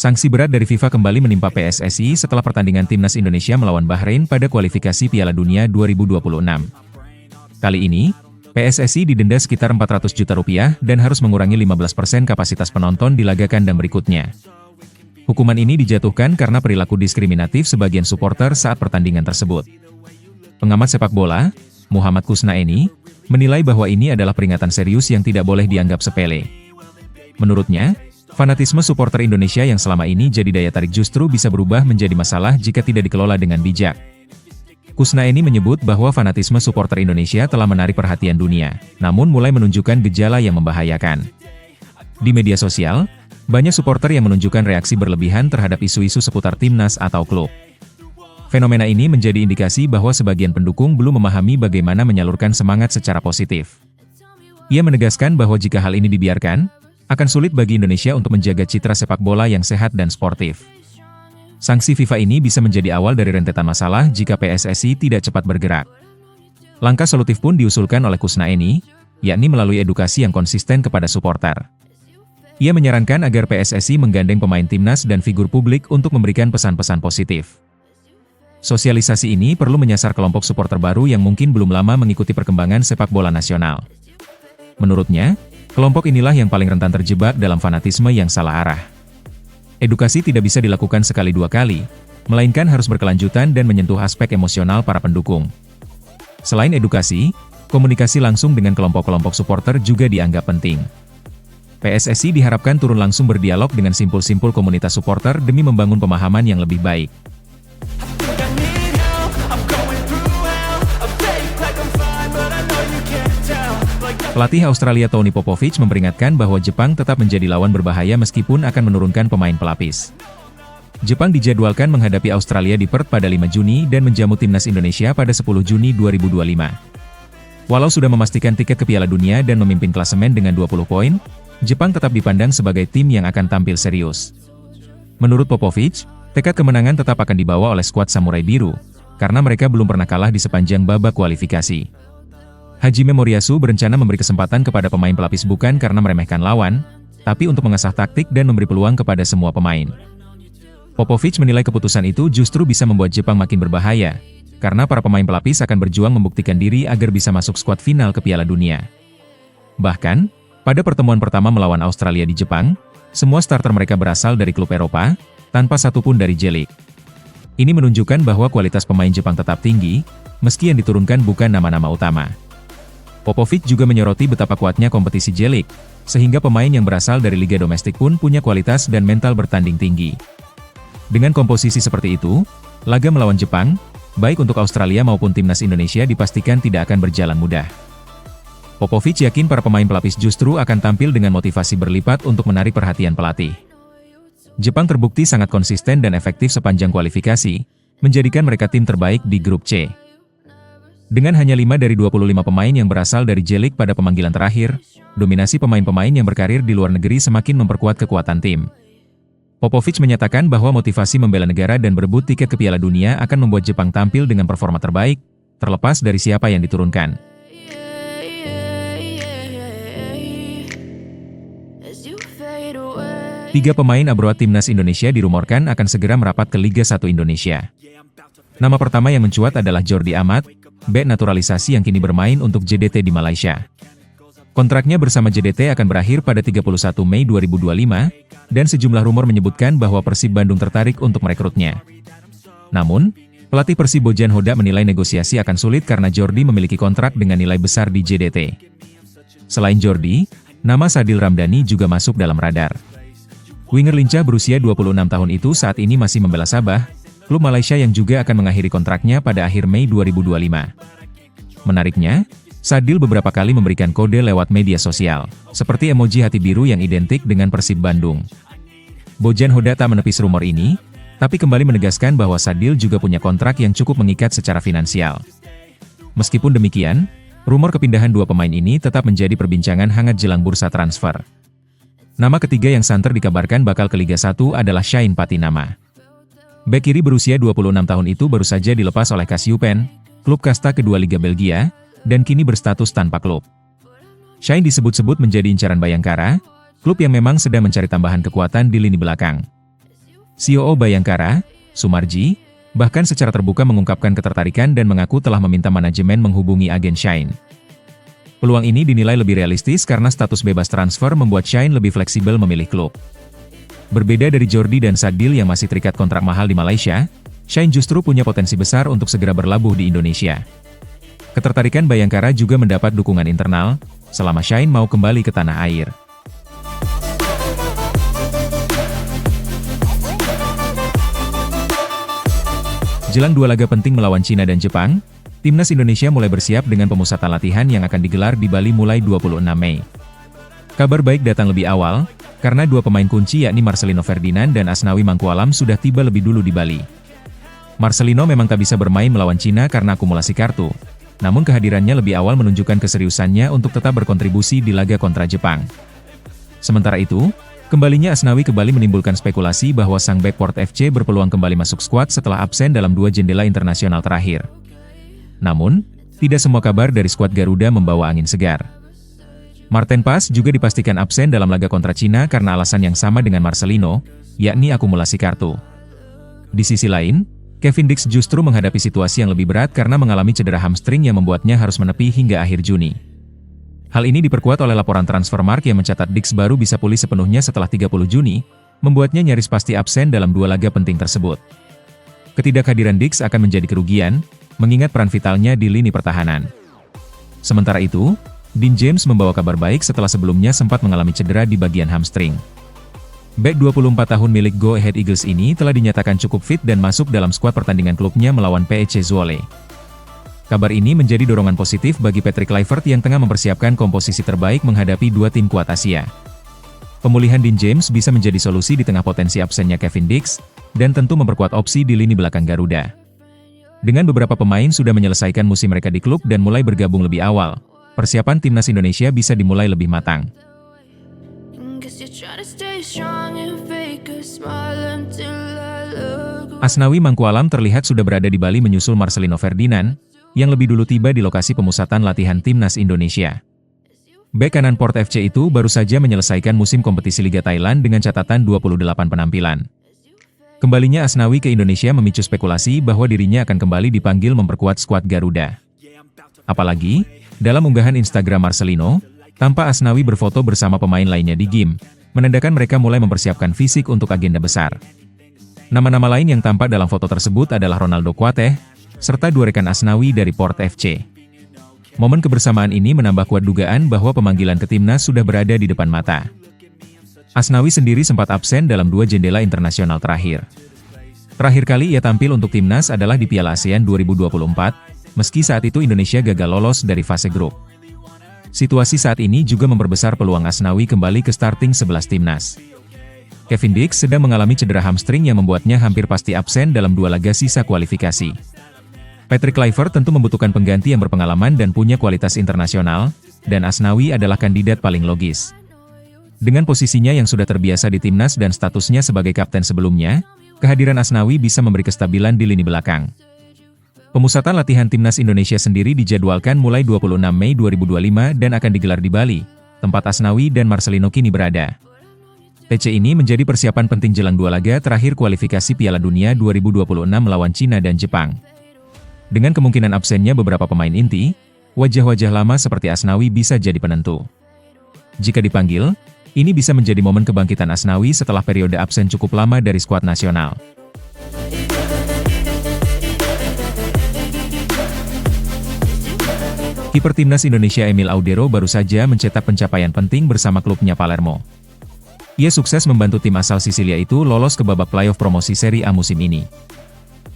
Sanksi berat dari FIFA kembali menimpa PSSI setelah pertandingan timnas Indonesia melawan Bahrain pada kualifikasi Piala Dunia 2026. Kali ini, PSSI didenda sekitar 400 juta rupiah dan harus mengurangi 15% kapasitas penonton di laga kandang berikutnya. Hukuman ini dijatuhkan karena perilaku diskriminatif sebagian supporter saat pertandingan tersebut. Pengamat sepak bola, Muhammad Kusnaeni, menilai bahwa ini adalah peringatan serius yang tidak boleh dianggap sepele. Menurutnya, fanatisme supporter Indonesia yang selama ini jadi daya tarik justru bisa berubah menjadi masalah jika tidak dikelola dengan bijak. Kusnaeni menyebut bahwa fanatisme supporter Indonesia telah menarik perhatian dunia, namun mulai menunjukkan gejala yang membahayakan. Di media sosial, banyak supporter yang menunjukkan reaksi berlebihan terhadap isu-isu seputar timnas atau klub. Fenomena ini menjadi indikasi bahwa sebagian pendukung belum memahami bagaimana menyalurkan semangat secara positif. Ia menegaskan bahwa jika hal ini dibiarkan, akan sulit bagi Indonesia untuk menjaga citra sepak bola yang sehat dan sportif. Sanksi FIFA ini bisa menjadi awal dari rentetan masalah jika PSSI tidak cepat bergerak. Langkah solutif pun diusulkan oleh Kusnaeni, yakni melalui edukasi yang konsisten kepada supporter. Ia menyarankan agar PSSI menggandeng pemain timnas dan figur publik untuk memberikan pesan-pesan positif. Sosialisasi ini perlu menyasar kelompok supporter baru yang mungkin belum lama mengikuti perkembangan sepak bola nasional. Menurutnya, kelompok inilah yang paling rentan terjebak dalam fanatisme yang salah arah. Edukasi tidak bisa dilakukan sekali dua kali, melainkan harus berkelanjutan dan menyentuh aspek emosional para pendukung. Selain edukasi, komunikasi langsung dengan kelompok-kelompok supporter juga dianggap penting. PSSI diharapkan turun langsung berdialog dengan simpul-simpul komunitas supporter demi membangun pemahaman yang lebih baik. Pelatih Australia Tony Popovich memperingatkan bahwa Jepang tetap menjadi lawan berbahaya meskipun akan menurunkan pemain pelapis. Jepang dijadwalkan menghadapi Australia di Perth pada 5 Juni dan menjamu timnas Indonesia pada 10 Juni 2025. Walau sudah memastikan tiket ke Piala Dunia dan memimpin klasemen dengan 20 poin, Jepang tetap dipandang sebagai tim yang akan tampil serius. Menurut Popovich, tekad kemenangan tetap akan dibawa oleh skuad Samurai Biru, karena mereka belum pernah kalah di sepanjang babak kualifikasi. Hajime Moriyasu berencana memberi kesempatan kepada pemain pelapis bukan karena meremehkan lawan, tapi untuk mengasah taktik dan memberi peluang kepada semua pemain. Popovich menilai keputusan itu justru bisa membuat Jepang makin berbahaya, karena para pemain pelapis akan berjuang membuktikan diri agar bisa masuk skuad final ke Piala Dunia. Bahkan, pada pertemuan pertama melawan Australia di Jepang, semua starter mereka berasal dari klub Eropa, tanpa satupun dari J-League. Ini menunjukkan bahwa kualitas pemain Jepang tetap tinggi, meski yang diturunkan bukan nama-nama utama. Popovich juga menyoroti betapa kuatnya kompetisi J-League, sehingga pemain yang berasal dari liga domestik pun punya kualitas dan mental bertanding tinggi. Dengan komposisi seperti itu, laga melawan Jepang, baik untuk Australia maupun timnas Indonesia dipastikan tidak akan berjalan mudah. Popovich yakin para pemain pelapis justru akan tampil dengan motivasi berlipat untuk menarik perhatian pelatih. Jepang terbukti sangat konsisten dan efektif sepanjang kualifikasi, menjadikan mereka tim terbaik di grup C. Dengan hanya 5 dari 25 pemain yang berasal dari J-League pada pemanggilan terakhir, dominasi pemain-pemain yang berkarir di luar negeri semakin memperkuat kekuatan tim. Popovich menyatakan bahwa motivasi membela negara dan berebut tiket ke Piala Dunia akan membuat Jepang tampil dengan performa terbaik, terlepas dari siapa yang diturunkan. Tiga pemain abroad timnas Indonesia dirumorkan akan segera merapat ke Liga 1 Indonesia. Nama pertama yang mencuat adalah Jordi Amat, bek naturalisasi yang kini bermain untuk JDT di Malaysia. Kontraknya bersama JDT akan berakhir pada 31 Mei 2025, dan sejumlah rumor menyebutkan bahwa Persib Bandung tertarik untuk merekrutnya. Namun, pelatih Persib Bojan Hodak menilai negosiasi akan sulit karena Jordi memiliki kontrak dengan nilai besar di JDT. Selain Jordi, nama Sadil Ramdhani juga masuk dalam radar. Winger lincah berusia 26 tahun itu saat ini masih membela Sabah, klub Malaysia yang juga akan mengakhiri kontraknya pada akhir Mei 2025. Menariknya, Sadil beberapa kali memberikan kode lewat media sosial, seperti emoji hati biru yang identik dengan Persib Bandung. Bojan Hodak tak menepis rumor ini, tapi kembali menegaskan bahwa Sadil juga punya kontrak yang cukup mengikat secara finansial. Meskipun demikian, rumor kepindahan dua pemain ini tetap menjadi perbincangan hangat jelang bursa transfer. Nama ketiga yang santer dikabarkan bakal ke Liga 1 adalah Shain Patinama. Bek kiri berusia 26 tahun itu baru saja dilepas oleh Kassiupen, klub kasta kedua Liga Belgia, dan kini berstatus tanpa klub. Shain disebut-sebut menjadi incaran Bayangkara, klub yang memang sedang mencari tambahan kekuatan di lini belakang. COO Bayangkara, Sumarji, bahkan secara terbuka mengungkapkan ketertarikan dan mengaku telah meminta manajemen menghubungi agen Shine. Peluang ini dinilai lebih realistis karena status bebas transfer membuat Shine lebih fleksibel memilih klub. Berbeda dari Jordi dan Sadil yang masih terikat kontrak mahal di Malaysia, Shine justru punya potensi besar untuk segera berlabuh di Indonesia. Ketertarikan Bayangkara juga mendapat dukungan internal, selama Shine mau kembali ke tanah air. Jelang dua laga penting melawan Cina dan Jepang, Timnas Indonesia mulai bersiap dengan pemusatan latihan yang akan digelar di Bali mulai 26 Mei. Kabar baik datang lebih awal, karena dua pemain kunci yakni Marcelino Ferdinand dan Asnawi Mangkualam sudah tiba lebih dulu di Bali. Marcelino memang tak bisa bermain melawan Cina karena akumulasi kartu, namun kehadirannya lebih awal menunjukkan keseriusannya untuk tetap berkontribusi di laga kontra Jepang. Sementara itu, kembalinya Asnawi ke Bali menimbulkan spekulasi bahwa sang bek Port FC berpeluang kembali masuk skuad setelah absen dalam dua jendela internasional terakhir. Namun, tidak semua kabar dari skuad Garuda membawa angin segar. Marten Pas juga dipastikan absen dalam laga kontra Cina karena alasan yang sama dengan Marcelino, yakni akumulasi kartu. Di sisi lain, Kevin Dix justru menghadapi situasi yang lebih berat karena mengalami cedera hamstring yang membuatnya harus menepi hingga akhir Juni. Hal ini diperkuat oleh laporan Transfermarkt yang mencatat Dix baru bisa pulih sepenuhnya setelah 30 Juni, membuatnya nyaris pasti absen dalam dua laga penting tersebut. Ketidakhadiran Dix akan menjadi kerugian, mengingat peran vitalnya di lini pertahanan. Sementara itu, Dean James membawa kabar baik setelah sebelumnya sempat mengalami cedera di bagian hamstring. Bek 24 tahun milik Go Ahead Eagles ini telah dinyatakan cukup fit dan masuk dalam skuad pertandingan klubnya melawan PEC Zwolle. Kabar ini menjadi dorongan positif bagi Patrick Kluivert yang tengah mempersiapkan komposisi terbaik menghadapi dua tim kuat Asia. Pemulihan Dean James bisa menjadi solusi di tengah potensi absennya Kevin Dix, dan tentu memperkuat opsi di lini belakang Garuda. Dengan beberapa pemain sudah menyelesaikan musim mereka di klub dan mulai bergabung lebih awal, persiapan Timnas Indonesia bisa dimulai lebih matang. Asnawi Mangkualam terlihat sudah berada di Bali menyusul Marcelino Ferdinand, yang lebih dulu tiba di lokasi pemusatan latihan Timnas Indonesia. Bek kanan Port FC itu baru saja menyelesaikan musim kompetisi Liga Thailand dengan catatan 28 penampilan. Kembalinya Asnawi ke Indonesia memicu spekulasi bahwa dirinya akan kembali dipanggil memperkuat skuad Garuda. Apalagi, dalam unggahan Instagram Marcelino, tampak Asnawi berfoto bersama pemain lainnya di game, menandakan mereka mulai mempersiapkan fisik untuk agenda besar. Nama-nama lain yang tampak dalam foto tersebut adalah Ronaldo Kuateh, serta dua rekan Asnawi dari Port FC. Momen kebersamaan ini menambah kuat dugaan bahwa pemanggilan ke timnas sudah berada di depan mata. Asnawi sendiri sempat absen dalam dua jendela internasional terakhir. Terakhir kali ia tampil untuk timnas adalah di Piala ASEAN 2024, meski saat itu Indonesia gagal lolos dari fase grup. Situasi saat ini juga memperbesar peluang Asnawi kembali ke starting 11 timnas. Kevin Dix sedang mengalami cedera hamstring yang membuatnya hampir pasti absen dalam dua laga sisa kualifikasi. Patrick Kluivert tentu membutuhkan pengganti yang berpengalaman dan punya kualitas internasional, dan Asnawi adalah kandidat paling logis. Dengan posisinya yang sudah terbiasa di timnas dan statusnya sebagai kapten sebelumnya, kehadiran Asnawi bisa memberi kestabilan di lini belakang. Pemusatan latihan Timnas Indonesia sendiri dijadwalkan mulai 26 Mei 2025 dan akan digelar di Bali, tempat Asnawi dan Marcelino kini berada. TC ini menjadi persiapan penting jelang dua laga terakhir kualifikasi Piala Dunia 2026 melawan Cina dan Jepang. Dengan kemungkinan absennya beberapa pemain inti, wajah-wajah lama seperti Asnawi bisa jadi penentu. Jika dipanggil, ini bisa menjadi momen kebangkitan Asnawi setelah periode absen cukup lama dari skuad nasional. Kiper Timnas Indonesia Emil Audero baru saja mencetak pencapaian penting bersama klubnya Palermo. Ia sukses membantu tim asal Sisilia itu lolos ke babak playoff promosi Serie A musim ini.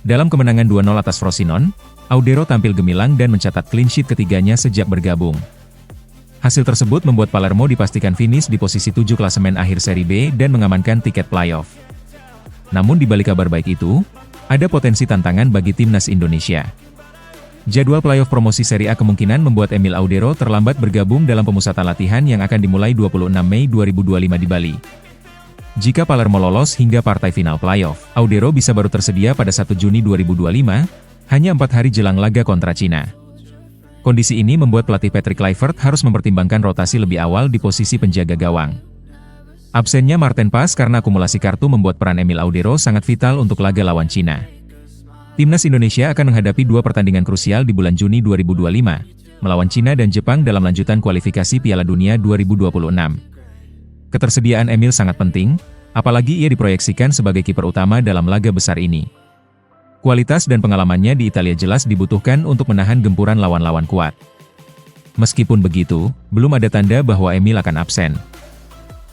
Dalam kemenangan 2-0 atas Frosinone, Audero tampil gemilang dan mencatat clean sheet ketiganya sejak bergabung. Hasil tersebut membuat Palermo dipastikan finish di posisi 7 klasemen akhir Serie B dan mengamankan tiket playoff. Namun di balik kabar baik itu, ada potensi tantangan bagi Timnas Indonesia. Jadwal playoff promosi Serie A kemungkinan membuat Emil Audero terlambat bergabung dalam pemusatan latihan yang akan dimulai 26 Mei 2025 di Bali. Jika Palermo lolos hingga partai final playoff, Audero bisa baru tersedia pada 1 Juni 2025, hanya 4 hari jelang laga kontra Cina. Kondisi ini membuat pelatih Patrick Kluivert harus mempertimbangkan rotasi lebih awal di posisi penjaga gawang. Absennya Marten Pas karena akumulasi kartu membuat peran Emil Audero sangat vital untuk laga lawan Cina. Timnas Indonesia akan menghadapi dua pertandingan krusial di bulan Juni 2025, melawan Cina dan Jepang dalam lanjutan kualifikasi Piala Dunia 2026. Ketersediaan Emil sangat penting, apalagi ia diproyeksikan sebagai kiper utama dalam laga besar ini. Kualitas dan pengalamannya di Italia jelas dibutuhkan untuk menahan gempuran lawan-lawan kuat. Meskipun begitu, belum ada tanda bahwa Emil akan absen.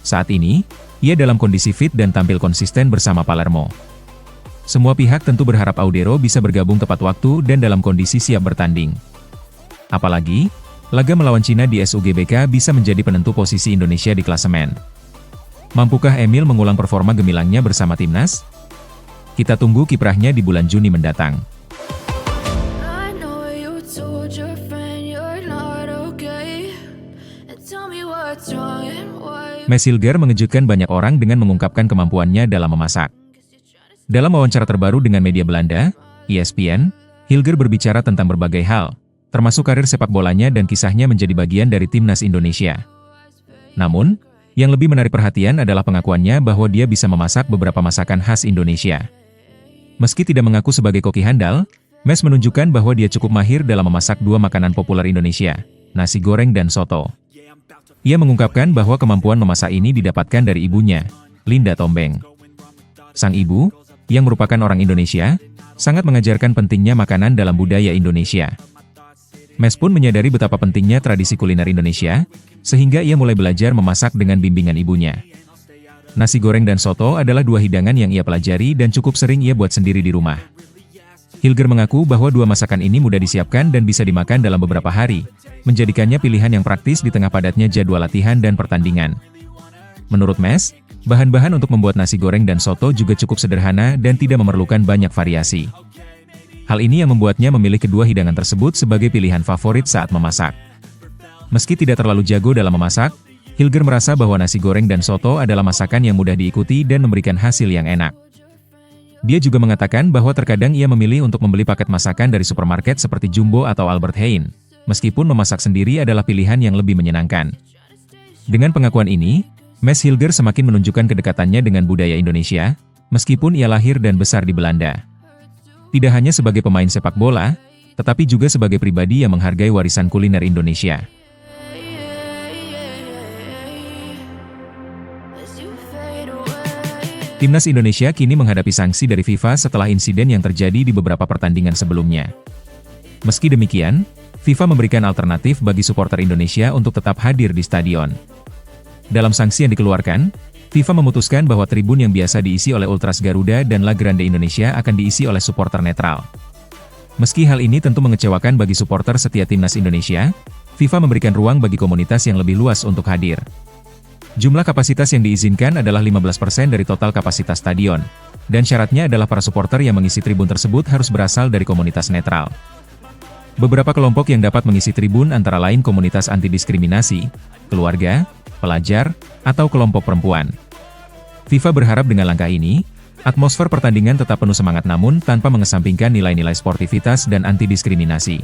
Saat ini, ia dalam kondisi fit dan tampil konsisten bersama Palermo. Semua pihak tentu berharap Audero bisa bergabung tepat waktu dan dalam kondisi siap bertanding. Apalagi, laga melawan Cina di SUGBK bisa menjadi penentu posisi Indonesia di klasemen. Mampukah Emil mengulang performa gemilangnya bersama timnas? Kita tunggu kiprahnya di bulan Juni mendatang. Mads Hilger mengejutkan banyak orang dengan mengungkapkan kemampuannya dalam memasak. Dalam wawancara terbaru dengan media Belanda, ESPN, Hilger berbicara tentang berbagai hal, termasuk karir sepak bolanya dan kisahnya menjadi bagian dari timnas Indonesia. Namun, yang lebih menarik perhatian adalah pengakuannya bahwa dia bisa memasak beberapa masakan khas Indonesia. Meski tidak mengaku sebagai koki handal, Mads menunjukkan bahwa dia cukup mahir dalam memasak dua makanan populer Indonesia, nasi goreng dan soto. Ia mengungkapkan bahwa kemampuan memasak ini didapatkan dari ibunya, Linda Tombeng. Sang ibu, yang merupakan orang Indonesia, sangat mengajarkan pentingnya makanan dalam budaya Indonesia. Mads pun menyadari betapa pentingnya tradisi kuliner Indonesia, sehingga ia mulai belajar memasak dengan bimbingan ibunya. Nasi goreng dan soto adalah dua hidangan yang ia pelajari dan cukup sering ia buat sendiri di rumah. Hilger mengaku bahwa dua masakan ini mudah disiapkan dan bisa dimakan dalam beberapa hari, menjadikannya pilihan yang praktis di tengah padatnya jadwal latihan dan pertandingan. Menurut Mads, bahan-bahan untuk membuat nasi goreng dan soto juga cukup sederhana dan tidak memerlukan banyak variasi. Hal ini yang membuatnya memilih kedua hidangan tersebut sebagai pilihan favorit saat memasak. Meski tidak terlalu jago dalam memasak, Hilger merasa bahwa nasi goreng dan soto adalah masakan yang mudah diikuti dan memberikan hasil yang enak. Dia juga mengatakan bahwa terkadang ia memilih untuk membeli paket masakan dari supermarket seperti Jumbo atau Albert Heijn, meskipun memasak sendiri adalah pilihan yang lebih menyenangkan. Dengan pengakuan ini, Mads Hilger semakin menunjukkan kedekatannya dengan budaya Indonesia, meskipun ia lahir dan besar di Belanda. Tidak hanya sebagai pemain sepak bola, tetapi juga sebagai pribadi yang menghargai warisan kuliner Indonesia. Timnas Indonesia kini menghadapi sanksi dari FIFA setelah insiden yang terjadi di beberapa pertandingan sebelumnya. Meski demikian, FIFA memberikan alternatif bagi supporter Indonesia untuk tetap hadir di stadion. Dalam sanksi yang dikeluarkan, FIFA memutuskan bahwa tribun yang biasa diisi oleh Ultras Garuda dan La Grande Indonesia akan diisi oleh supporter netral. Meski hal ini tentu mengecewakan bagi supporter setia Timnas Indonesia, FIFA memberikan ruang bagi komunitas yang lebih luas untuk hadir. Jumlah kapasitas yang diizinkan adalah 15% dari total kapasitas stadion, dan syaratnya adalah para supporter yang mengisi tribun tersebut harus berasal dari komunitas netral. Beberapa kelompok yang dapat mengisi tribun antara lain komunitas anti-diskriminasi, keluarga, pelajar, atau kelompok perempuan. FIFA berharap dengan langkah ini, atmosfer pertandingan tetap penuh semangat namun tanpa mengesampingkan nilai-nilai sportivitas dan anti-diskriminasi.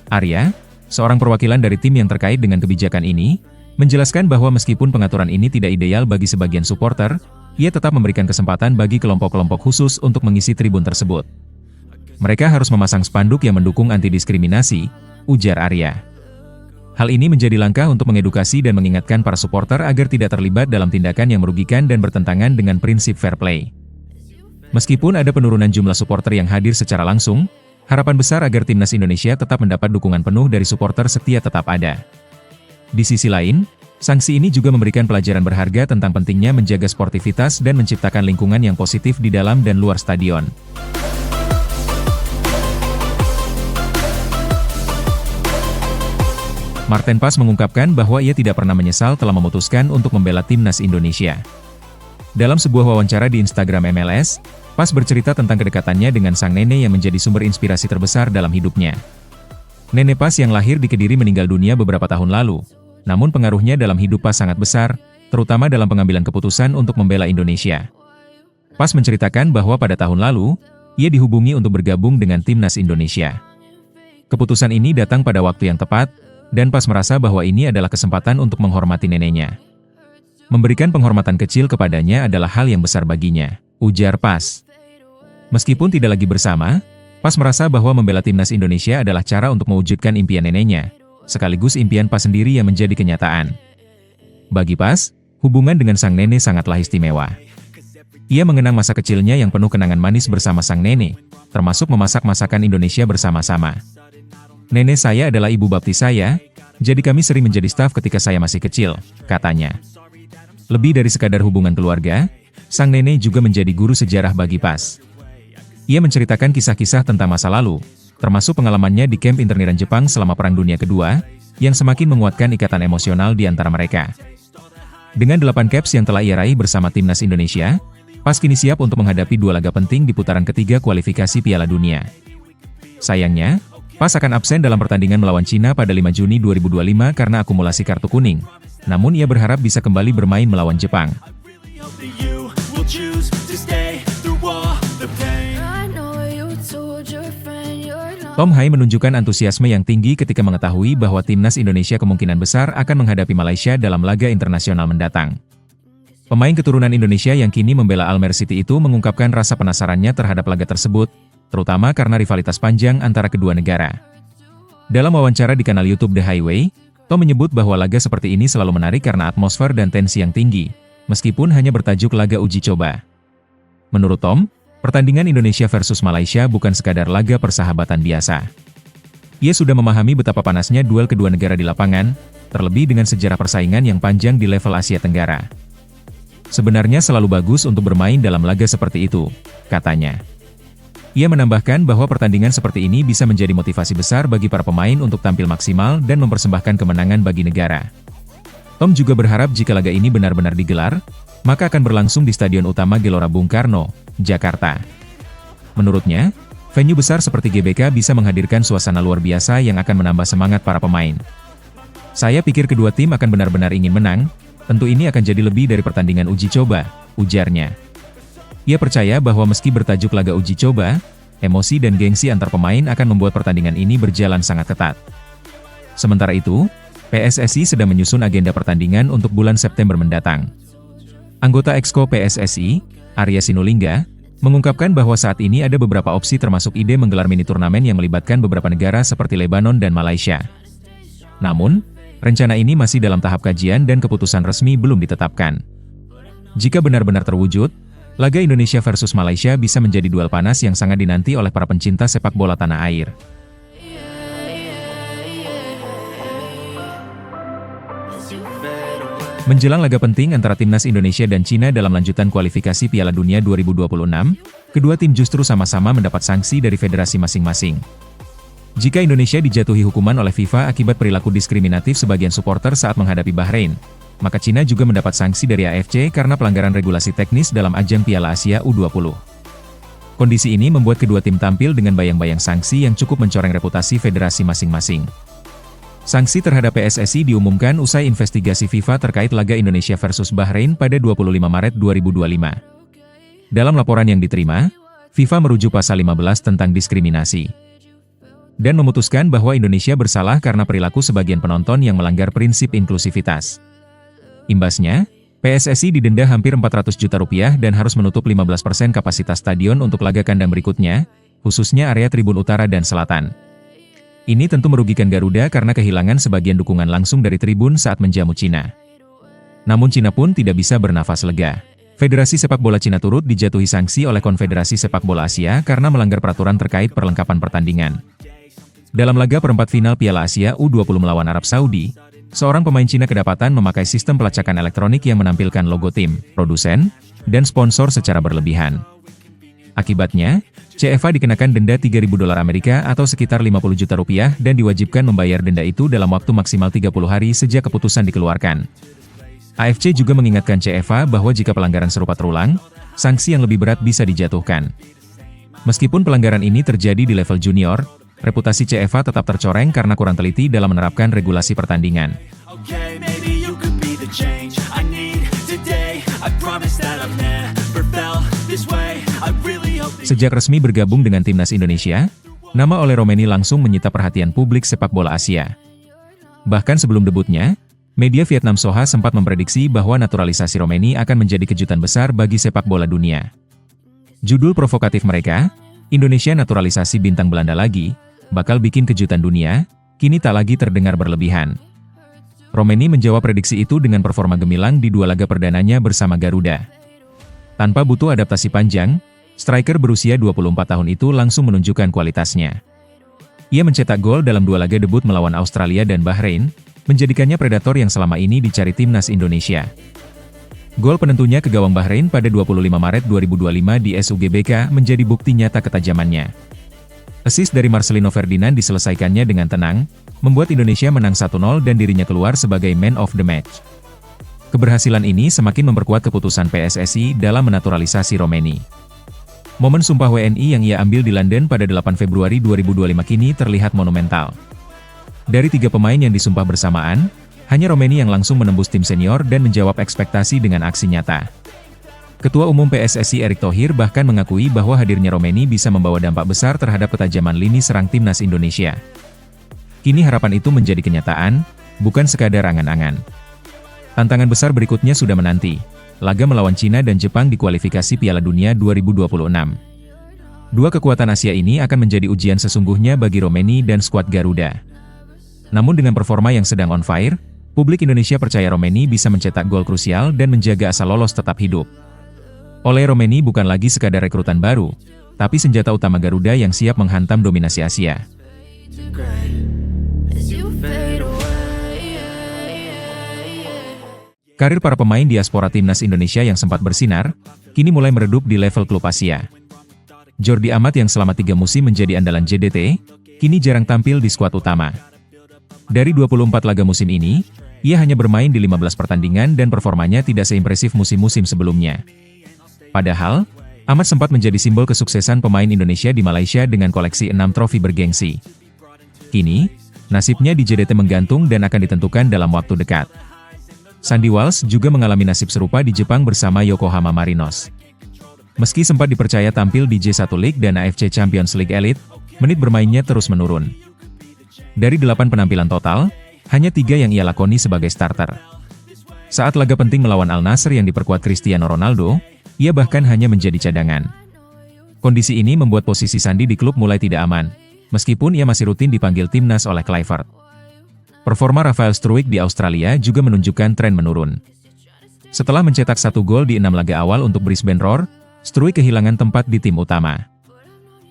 Arya, seorang perwakilan dari tim yang terkait dengan kebijakan ini, menjelaskan bahwa meskipun pengaturan ini tidak ideal bagi sebagian supporter, ia tetap memberikan kesempatan bagi kelompok-kelompok khusus untuk mengisi tribun tersebut. Mereka harus memasang spanduk yang mendukung anti-diskriminasi, ujar Arya. Hal ini menjadi langkah untuk mengedukasi dan mengingatkan para supporter agar tidak terlibat dalam tindakan yang merugikan dan bertentangan dengan prinsip fair play. Meskipun ada penurunan jumlah supporter yang hadir secara langsung, harapan besar agar Timnas Indonesia tetap mendapat dukungan penuh dari supporter setia tetap ada. Di sisi lain, sanksi ini juga memberikan pelajaran berharga tentang pentingnya menjaga sportivitas dan menciptakan lingkungan yang positif di dalam dan luar stadion. Marten Pas mengungkapkan bahwa ia tidak pernah menyesal telah memutuskan untuk membela Timnas Indonesia. Dalam sebuah wawancara di Instagram MLS, Pas bercerita tentang kedekatannya dengan sang nenek yang menjadi sumber inspirasi terbesar dalam hidupnya. Nenek Pas yang lahir di Kediri meninggal dunia beberapa tahun lalu. Namun pengaruhnya dalam hidup Pas sangat besar, terutama dalam pengambilan keputusan untuk membela Indonesia. Pas menceritakan bahwa pada tahun lalu, ia dihubungi untuk bergabung dengan Timnas Indonesia. Keputusan ini datang pada waktu yang tepat, dan Pas merasa bahwa ini adalah kesempatan untuk menghormati neneknya. Memberikan penghormatan kecil kepadanya adalah hal yang besar baginya, ujar Pas. Meskipun tidak lagi bersama, Pas merasa bahwa membela timnas Indonesia adalah cara untuk mewujudkan impian neneknya, sekaligus impian Pas sendiri yang menjadi kenyataan. Bagi Pas, hubungan dengan sang nenek sangatlah istimewa. Ia mengenang masa kecilnya yang penuh kenangan manis bersama sang nenek, termasuk memasak masakan Indonesia bersama-sama. Nenek saya adalah ibu baptis saya, jadi kami sering menjadi staf ketika saya masih kecil, katanya. Lebih dari sekadar hubungan keluarga, sang nenek juga menjadi guru sejarah bagi Pas. Ia menceritakan kisah-kisah tentang masa lalu, termasuk pengalamannya di kamp interniran Jepang selama Perang Dunia Kedua, yang semakin menguatkan ikatan emosional di antara mereka. Dengan 8 caps yang telah ia raih bersama timnas Indonesia, Pas kini siap untuk menghadapi 2 laga penting di putaran ketiga kualifikasi Piala Dunia. Sayangnya, Pas akan absen dalam pertandingan melawan Cina pada 5 Juni 2025 karena akumulasi kartu kuning. Namun ia berharap bisa kembali bermain melawan Jepang. Tom Hai menunjukkan antusiasme yang tinggi ketika mengetahui bahwa timnas Indonesia kemungkinan besar akan menghadapi Malaysia dalam laga internasional mendatang. Pemain keturunan Indonesia yang kini membela Almere City itu mengungkapkan rasa penasarannya terhadap laga tersebut, terutama karena rivalitas panjang antara kedua negara. Dalam wawancara di kanal YouTube The Highway, Tom menyebut bahwa laga seperti ini selalu menarik karena atmosfer dan tensi yang tinggi, meskipun hanya bertajuk laga uji coba. Menurut Tom, pertandingan Indonesia versus Malaysia bukan sekadar laga persahabatan biasa. Ia sudah memahami betapa panasnya duel kedua negara di lapangan, terlebih dengan sejarah persaingan yang panjang di level Asia Tenggara. Sebenarnya selalu bagus untuk bermain dalam laga seperti itu, katanya. Ia menambahkan bahwa pertandingan seperti ini bisa menjadi motivasi besar bagi para pemain untuk tampil maksimal dan mempersembahkan kemenangan bagi negara. Tom juga berharap jika laga ini benar-benar digelar, maka akan berlangsung di Stadion Utama Gelora Bung Karno, Jakarta. Menurutnya, venue besar seperti GBK bisa menghadirkan suasana luar biasa yang akan menambah semangat para pemain. Saya pikir kedua tim akan benar-benar ingin menang, tentu ini akan jadi lebih dari pertandingan uji coba, ujarnya. Ia percaya bahwa meski bertajuk laga uji coba, emosi dan gengsi antar pemain akan membuat pertandingan ini berjalan sangat ketat. Sementara itu, PSSI sedang menyusun agenda pertandingan untuk bulan September mendatang. Anggota Exco PSSI, Arya Sinulinga, mengungkapkan bahwa saat ini ada beberapa opsi termasuk ide menggelar mini turnamen yang melibatkan beberapa negara seperti Lebanon dan Malaysia. Namun, rencana ini masih dalam tahap kajian dan keputusan resmi belum ditetapkan. Jika benar-benar terwujud, laga Indonesia versus Malaysia bisa menjadi duel panas yang sangat dinanti oleh para pencinta sepak bola tanah air. Menjelang laga penting antara timnas Indonesia dan Cina dalam lanjutan kualifikasi Piala Dunia 2026, kedua tim justru sama-sama mendapat sanksi dari federasi masing-masing. Jika Indonesia dijatuhi hukuman oleh FIFA akibat perilaku diskriminatif sebagian supporter saat menghadapi Bahrain, maka Cina juga mendapat sanksi dari AFC karena pelanggaran regulasi teknis dalam ajang Piala Asia U20. Kondisi ini membuat kedua tim tampil dengan bayang-bayang sanksi yang cukup mencoreng reputasi federasi masing-masing. Sanksi terhadap PSSI diumumkan usai investigasi FIFA terkait laga Indonesia versus Bahrain pada 25 Maret 2025. Dalam laporan yang diterima, FIFA merujuk pasal 15 tentang diskriminasi dan memutuskan bahwa Indonesia bersalah karena perilaku sebagian penonton yang melanggar prinsip inklusivitas. Imbasnya, PSSI didenda hampir 400 juta rupiah dan harus menutup 15% kapasitas stadion untuk laga kandang berikutnya, khususnya area tribun utara dan selatan. Ini tentu merugikan Garuda karena kehilangan sebagian dukungan langsung dari tribun saat menjamu Cina. Namun Cina pun tidak bisa bernafas lega. Federasi Sepak Bola Cina turut dijatuhi sanksi oleh Konfederasi Sepak Bola Asia karena melanggar peraturan terkait perlengkapan pertandingan. Dalam laga perempat final Piala Asia U20 melawan Arab Saudi, seorang pemain Cina kedapatan memakai sistem pelacakan elektronik yang menampilkan logo tim, produsen, dan sponsor secara berlebihan. Akibatnya, CFA dikenakan denda $3.000 Amerika atau sekitar 50 juta rupiah dan diwajibkan membayar denda itu dalam waktu maksimal 30 hari sejak keputusan dikeluarkan. AFC juga mengingatkan CFA bahwa jika pelanggaran serupa terulang, sanksi yang lebih berat bisa dijatuhkan. Meskipun pelanggaran ini terjadi di level junior, reputasi CFA tetap tercoreng karena kurang teliti dalam menerapkan regulasi pertandingan. Sejak resmi bergabung dengan timnas Indonesia, nama Ole Romeni langsung menyita perhatian publik sepak bola Asia. Bahkan sebelum debutnya, Media Vietnam Soha sempat memprediksi bahwa naturalisasi Romeni akan menjadi kejutan besar bagi sepak bola dunia. Judul provokatif mereka, Indonesia naturalisasi bintang Belanda lagi, bakal bikin kejutan dunia, kini tak lagi terdengar berlebihan. Romeni menjawab prediksi itu dengan performa gemilang di 2 laga perdananya bersama Garuda. Tanpa butuh adaptasi panjang, striker berusia 24 tahun itu langsung menunjukkan kualitasnya. Ia mencetak gol dalam 2 laga debut melawan Australia dan Bahrain, menjadikannya predator yang selama ini dicari timnas Indonesia. Gol penentunya ke gawang Bahrain pada 25 Maret 2025 di SUGBK menjadi bukti nyata ketajamannya. Assist dari Marcelino Ferdinand diselesaikannya dengan tenang, membuat Indonesia menang 1-0 dan dirinya keluar sebagai man of the match. Keberhasilan ini semakin memperkuat keputusan PSSI dalam menaturalisasi Romeni. Momen Sumpah WNI yang ia ambil di London pada 8 Februari 2025 kini terlihat monumental. Dari 3 pemain yang disumpah bersamaan, hanya Romeni yang langsung menembus tim senior dan menjawab ekspektasi dengan aksi nyata. Ketua Umum PSSI Erick Thohir bahkan mengakui bahwa hadirnya Romeni bisa membawa dampak besar terhadap ketajaman lini serang timnas Indonesia. Kini harapan itu menjadi kenyataan, bukan sekadar angan-angan. Tantangan besar berikutnya sudah menanti, laga melawan Cina dan Jepang di kualifikasi Piala Dunia 2026. 2 kekuatan Asia ini akan menjadi ujian sesungguhnya bagi Romeni dan skuad Garuda. Namun dengan performa yang sedang on fire, publik Indonesia percaya Romeni bisa mencetak gol krusial dan menjaga asa lolos tetap hidup. Oleh Romeni bukan lagi sekadar rekrutan baru, tapi senjata utama Garuda yang siap menghantam dominasi Asia. Karir para pemain diaspora timnas Indonesia yang sempat bersinar, kini mulai meredup di level klub Asia. Jordi Amat yang selama 3 musim menjadi andalan JDT, kini jarang tampil di skuad utama. Dari 24 laga musim ini, ia hanya bermain di 15 pertandingan dan performanya tidak seimpresif musim-musim sebelumnya. Padahal, Amat sempat menjadi simbol kesuksesan pemain Indonesia di Malaysia dengan koleksi 6 trofi bergengsi. Kini, nasibnya di JDT menggantung dan akan ditentukan dalam waktu dekat. Sandy Walsh juga mengalami nasib serupa di Jepang bersama Yokohama Marinos. Meski sempat dipercaya tampil di J1 League dan AFC Champions League Elite, menit bermainnya terus menurun. Dari 8 penampilan total, hanya 3 yang ia lakoni sebagai starter. Saat laga penting melawan Al Nassr yang diperkuat Cristiano Ronaldo, ia bahkan hanya menjadi cadangan. Kondisi ini membuat posisi Sandy di klub mulai tidak aman, meskipun ia masih rutin dipanggil timnas oleh Kluivert. Performa Rafael Struijk di Australia juga menunjukkan tren menurun. Setelah mencetak 1 gol di 6 laga awal untuk Brisbane Roar, Struijk kehilangan tempat di tim utama.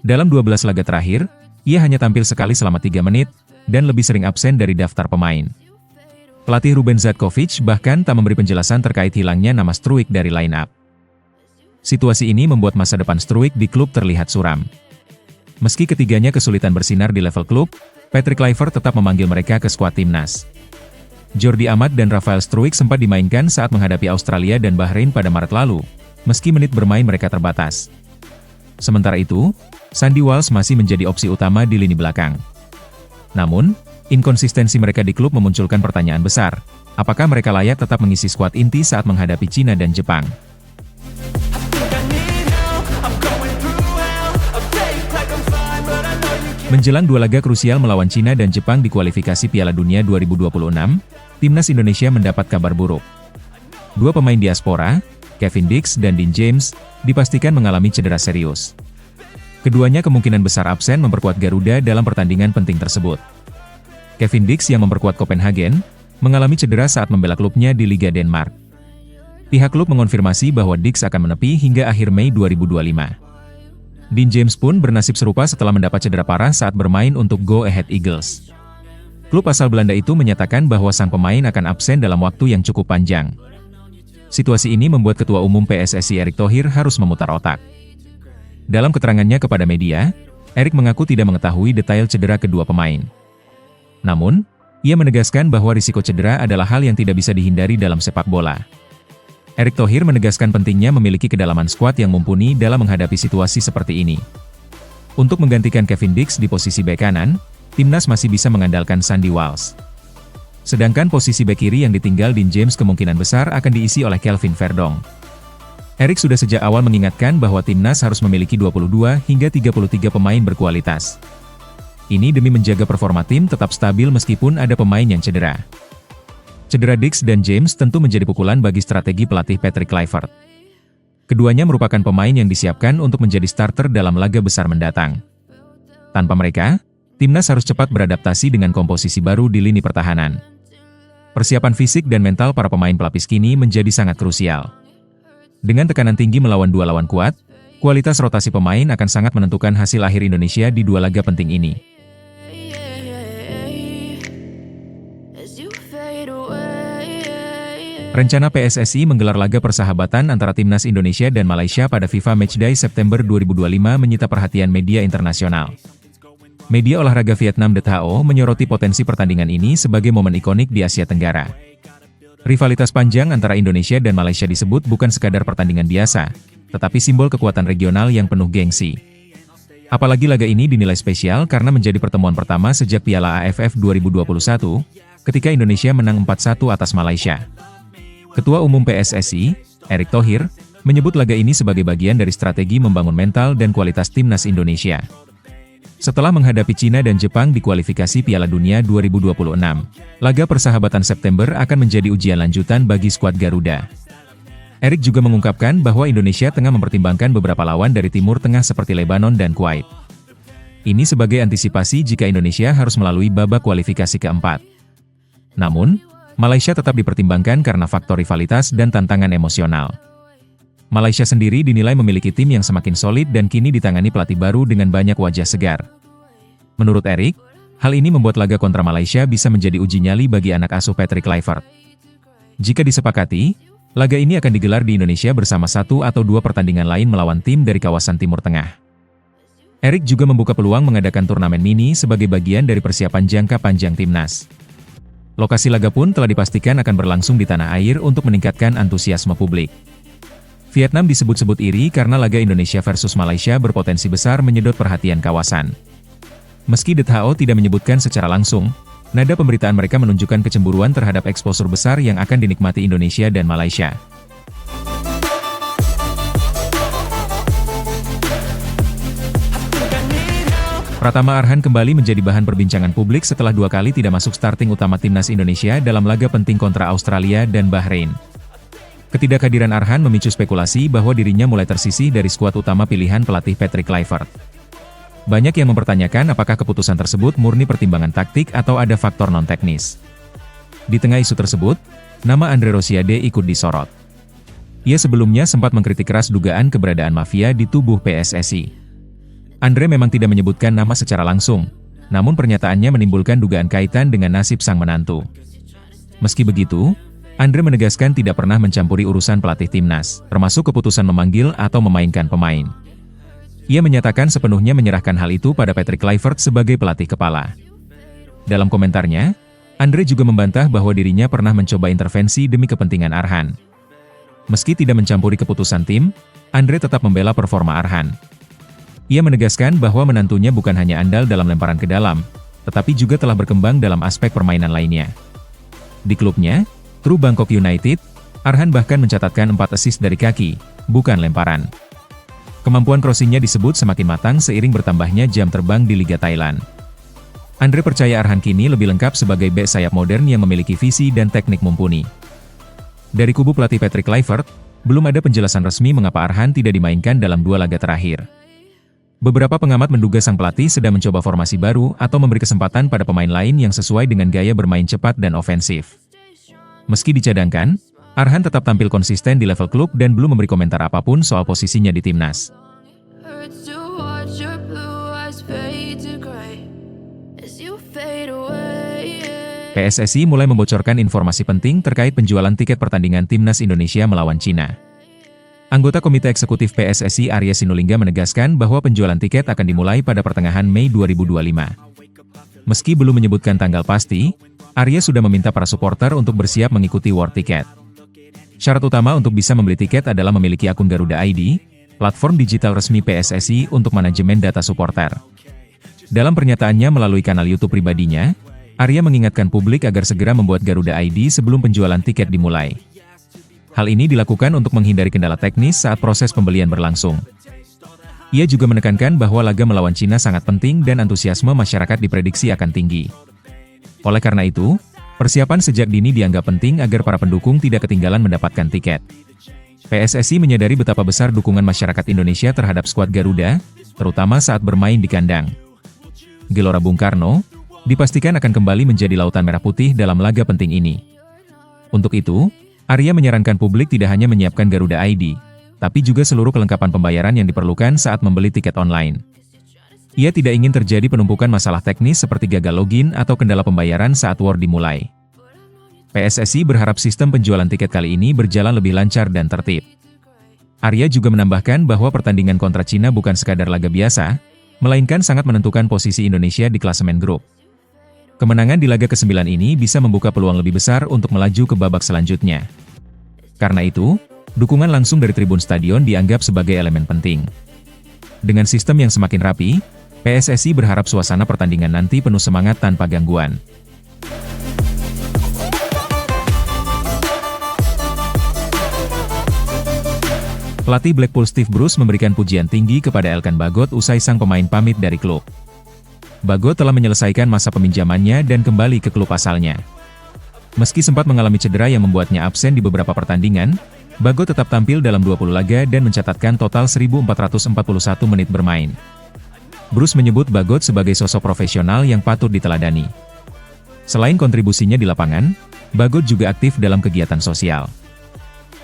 Dalam 12 laga terakhir, ia hanya tampil sekali selama 3 menit, dan lebih sering absen dari daftar pemain. Pelatih Ruben Zatkovic bahkan tak memberi penjelasan terkait hilangnya nama Struijk dari line-up. Situasi ini membuat masa depan Struijk di klub terlihat suram. Meski ketiganya kesulitan bersinar di level klub, Patrick Kluivert tetap memanggil mereka ke skuad timnas. Jordi Amat dan Rafael Struijk sempat dimainkan saat menghadapi Australia dan Bahrain pada Maret lalu, meski menit bermain mereka terbatas. Sementara itu, Sandy Walsh masih menjadi opsi utama di lini belakang. Namun, inkonsistensi mereka di klub memunculkan pertanyaan besar, apakah mereka layak tetap mengisi skuad inti saat menghadapi Cina dan Jepang? Menjelang 2 laga krusial melawan Cina dan Jepang di kualifikasi Piala Dunia 2026, timnas Indonesia mendapat kabar buruk. 2 pemain diaspora, Kevin Dix dan Dean James, dipastikan mengalami cedera serius. Keduanya kemungkinan besar absen memperkuat Garuda dalam pertandingan penting tersebut. Kevin Dix yang memperkuat Copenhagen, mengalami cedera saat membela klubnya di Liga Denmark. Pihak klub mengonfirmasi bahwa Dix akan menepi hingga akhir Mei 2025. Dean James pun bernasib serupa setelah mendapat cedera parah saat bermain untuk Go Ahead Eagles. Klub asal Belanda itu menyatakan bahwa sang pemain akan absen dalam waktu yang cukup panjang. Situasi ini membuat Ketua Umum PSSI Erick Thohir harus memutar otak. Dalam keterangannya kepada media, Erick mengaku tidak mengetahui detail cedera kedua pemain. Namun, ia menegaskan bahwa risiko cedera adalah hal yang tidak bisa dihindari dalam sepak bola. Erick Thohir menegaskan pentingnya memiliki kedalaman skuad yang mumpuni dalam menghadapi situasi seperti ini. Untuk menggantikan Kevin Dix di posisi bek kanan, timnas masih bisa mengandalkan Sandy Walsh. Sedangkan posisi bek kiri yang ditinggal Dean James kemungkinan besar akan diisi oleh Kelvin Verdong. Erick sudah sejak awal mengingatkan bahwa timnas harus memiliki 22 hingga 33 pemain berkualitas. Ini demi menjaga performa tim tetap stabil meskipun ada pemain yang cedera. Cedera Diggs dan James tentu menjadi pukulan bagi strategi pelatih Patrick Kluivert. Keduanya merupakan pemain yang disiapkan untuk menjadi starter dalam laga besar mendatang. Tanpa mereka, timnas harus cepat beradaptasi dengan komposisi baru di lini pertahanan. Persiapan fisik dan mental para pemain pelapis kini menjadi sangat krusial. Dengan tekanan tinggi melawan dua lawan kuat, kualitas rotasi pemain akan sangat menentukan hasil akhir Indonesia di dua laga penting ini. Rencana PSSI menggelar laga persahabatan antara timnas Indonesia dan Malaysia pada FIFA Matchday September 2025 menyita perhatian media internasional. Media olahraga Vietnam DTHO menyoroti potensi pertandingan ini sebagai momen ikonik di Asia Tenggara. Rivalitas panjang antara Indonesia dan Malaysia disebut bukan sekadar pertandingan biasa, tetapi simbol kekuatan regional yang penuh gengsi. Apalagi laga ini dinilai spesial karena menjadi pertemuan pertama sejak Piala AFF 2021, ketika Indonesia menang 4-1 atas Malaysia. Ketua Umum PSSI, Erick Thohir, menyebut laga ini sebagai bagian dari strategi membangun mental dan kualitas timnas Indonesia. Setelah menghadapi Cina dan Jepang di kualifikasi Piala Dunia 2026, laga persahabatan September akan menjadi ujian lanjutan bagi skuad Garuda. Erick juga mengungkapkan bahwa Indonesia tengah mempertimbangkan beberapa lawan dari Timur Tengah seperti Lebanon dan Kuwait. Ini sebagai antisipasi jika Indonesia harus melalui babak kualifikasi keempat. Namun, Malaysia tetap dipertimbangkan karena faktor rivalitas dan tantangan emosional. Malaysia sendiri dinilai memiliki tim yang semakin solid dan kini ditangani pelatih baru dengan banyak wajah segar. Menurut Erick, hal ini membuat laga kontra Malaysia bisa menjadi uji nyali bagi anak asuh Patrick Kluivert. Jika disepakati, laga ini akan digelar di Indonesia bersama 1 atau 2 pertandingan lain melawan tim dari kawasan Timur Tengah. Erick juga membuka peluang mengadakan turnamen mini sebagai bagian dari persiapan jangka panjang timnas. Lokasi laga pun telah dipastikan akan berlangsung di tanah air untuk meningkatkan antusiasme publik. Vietnam disebut-sebut iri karena laga Indonesia versus Malaysia berpotensi besar menyedot perhatian kawasan. Meski DTHO tidak menyebutkan secara langsung, nada pemberitaan mereka menunjukkan kecemburuan terhadap eksposur besar yang akan dinikmati Indonesia dan Malaysia. Pratama Arhan kembali menjadi bahan perbincangan publik setelah 2 kali tidak masuk starting utama timnas Indonesia dalam laga penting kontra Australia dan Bahrain. Ketidakhadiran Arhan memicu spekulasi bahwa dirinya mulai tersisih dari skuad utama pilihan pelatih Patrick Kluivert. Banyak yang mempertanyakan apakah keputusan tersebut murni pertimbangan taktik atau ada faktor non-teknis. Di tengah isu tersebut, nama Andre Rosiade ikut disorot. Ia sebelumnya sempat mengkritik keras dugaan keberadaan mafia di tubuh PSSI. Andre memang tidak menyebutkan nama secara langsung, namun pernyataannya menimbulkan dugaan kaitan dengan nasib sang menantu. Meski begitu, Andre menegaskan tidak pernah mencampuri urusan pelatih timnas, termasuk keputusan memanggil atau memainkan pemain. Ia menyatakan sepenuhnya menyerahkan hal itu pada Patrick Kluivert sebagai pelatih kepala. Dalam komentarnya, Andre juga membantah bahwa dirinya pernah mencoba intervensi demi kepentingan Arhan. Meski tidak mencampuri keputusan tim, Andre tetap membela performa Arhan. Ia menegaskan bahwa menantunya bukan hanya andal dalam lemparan ke dalam, tetapi juga telah berkembang dalam aspek permainan lainnya. Di klubnya, True Bangkok United, Arhan bahkan mencatatkan 4 assist dari kaki, bukan lemparan. Kemampuan crossingnya disebut semakin matang seiring bertambahnya jam terbang di Liga Thailand. Andre percaya Arhan kini lebih lengkap sebagai bek sayap modern yang memiliki visi dan teknik mumpuni. Dari kubu pelatih Patrick Kluivert, belum ada penjelasan resmi mengapa Arhan tidak dimainkan dalam 2 laga terakhir. Beberapa pengamat menduga sang pelatih sedang mencoba formasi baru atau memberi kesempatan pada pemain lain yang sesuai dengan gaya bermain cepat dan ofensif. Meski dicadangkan, Arhan tetap tampil konsisten di level klub dan belum memberi komentar apapun soal posisinya di timnas. PSSI mulai membocorkan informasi penting terkait penjualan tiket pertandingan timnas Indonesia melawan Cina. Anggota Komite Eksekutif PSSI Arya Sinulinga menegaskan bahwa penjualan tiket akan dimulai pada pertengahan Mei 2025. Meski belum menyebutkan tanggal pasti, Arya sudah meminta para supporter untuk bersiap mengikuti war ticket. Syarat utama untuk bisa membeli tiket adalah memiliki akun Garuda ID, platform digital resmi PSSI untuk manajemen data supporter. Dalam pernyataannya melalui kanal YouTube pribadinya, Arya mengingatkan publik agar segera membuat Garuda ID sebelum penjualan tiket dimulai. Hal ini dilakukan untuk menghindari kendala teknis saat proses pembelian berlangsung. Ia juga menekankan bahwa laga melawan Cina sangat penting dan antusiasme masyarakat diprediksi akan tinggi. Oleh karena itu, Persiapan sejak dini dianggap penting agar para pendukung tidak ketinggalan mendapatkan tiket. PSSI menyadari betapa besar dukungan masyarakat Indonesia terhadap skuad Garuda, terutama saat bermain di kandang. Gelora Bung Karno dipastikan akan kembali menjadi lautan merah putih dalam laga penting ini. Untuk itu, Arya menyarankan publik tidak hanya menyiapkan Garuda ID, tapi juga seluruh kelengkapan pembayaran yang diperlukan saat membeli tiket online. Ia tidak ingin terjadi penumpukan masalah teknis seperti gagal login atau kendala pembayaran saat war dimulai. PSSI berharap sistem penjualan tiket kali ini berjalan lebih lancar dan tertib. Arya juga menambahkan bahwa pertandingan kontra Cina bukan sekadar laga biasa, melainkan sangat menentukan posisi Indonesia di klasemen grup. Kemenangan di laga ke-9 ini bisa membuka peluang lebih besar untuk melaju ke babak selanjutnya. Karena itu, dukungan langsung dari tribun stadion dianggap sebagai elemen penting. Dengan sistem yang semakin rapi, PSSI berharap suasana pertandingan nanti penuh semangat tanpa gangguan. Pelatih Blackpool Steve Bruce memberikan pujian tinggi kepada Elkan Bagot usai sang pemain pamit dari klub. Bagot telah menyelesaikan masa peminjamannya dan kembali ke klub asalnya. Meski sempat mengalami cedera yang membuatnya absen di beberapa pertandingan, Bagot tetap tampil dalam 20 laga dan mencatatkan total 1.441 menit bermain. Bruce menyebut Bagot sebagai sosok profesional yang patut diteladani. Selain kontribusinya di lapangan, Bagot juga aktif dalam kegiatan sosial.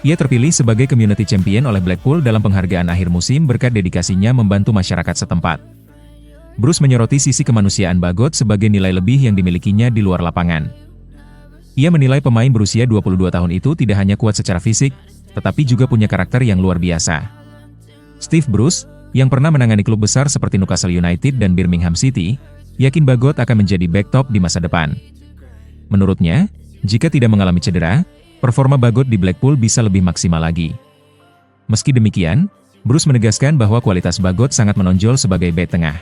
Ia terpilih sebagai Community Champion oleh Blackpool dalam penghargaan akhir musim berkat dedikasinya membantu masyarakat setempat. Bruce menyoroti sisi kemanusiaan Bagot sebagai nilai lebih yang dimilikinya di luar lapangan. Ia menilai pemain berusia 22 tahun itu tidak hanya kuat secara fisik, tetapi juga punya karakter yang luar biasa. Steve Bruce, yang pernah menangani klub besar seperti Newcastle United dan Birmingham City, yakin Bagot akan menjadi back top di masa depan. Menurutnya, jika tidak mengalami cedera, performa Bagot di Blackpool bisa lebih maksimal lagi. Meski demikian, Bruce menegaskan bahwa kualitas Bagot sangat menonjol sebagai bek tengah.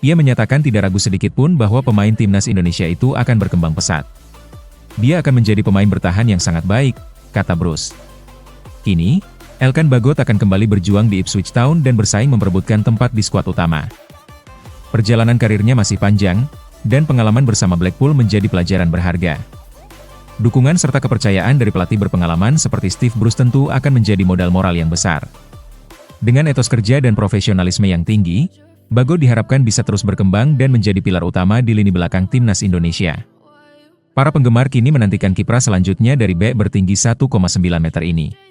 Ia menyatakan tidak ragu sedikit pun bahwa pemain timnas Indonesia itu akan berkembang pesat. Dia akan menjadi pemain bertahan yang sangat baik, kata Bruce. Kini, Elkan Bagot akan kembali berjuang di Ipswich Town dan bersaing memperebutkan tempat di skuad utama. Perjalanan karirnya masih panjang, dan pengalaman bersama Blackpool menjadi pelajaran berharga. Dukungan serta kepercayaan dari pelatih berpengalaman seperti Steve Bruce tentu akan menjadi modal moral yang besar. Dengan etos kerja dan profesionalisme yang tinggi, Bagot diharapkan bisa terus berkembang dan menjadi pilar utama di lini belakang timnas Indonesia. Para penggemar kini menantikan kiprah selanjutnya dari bek bertinggi 1,9 meter ini.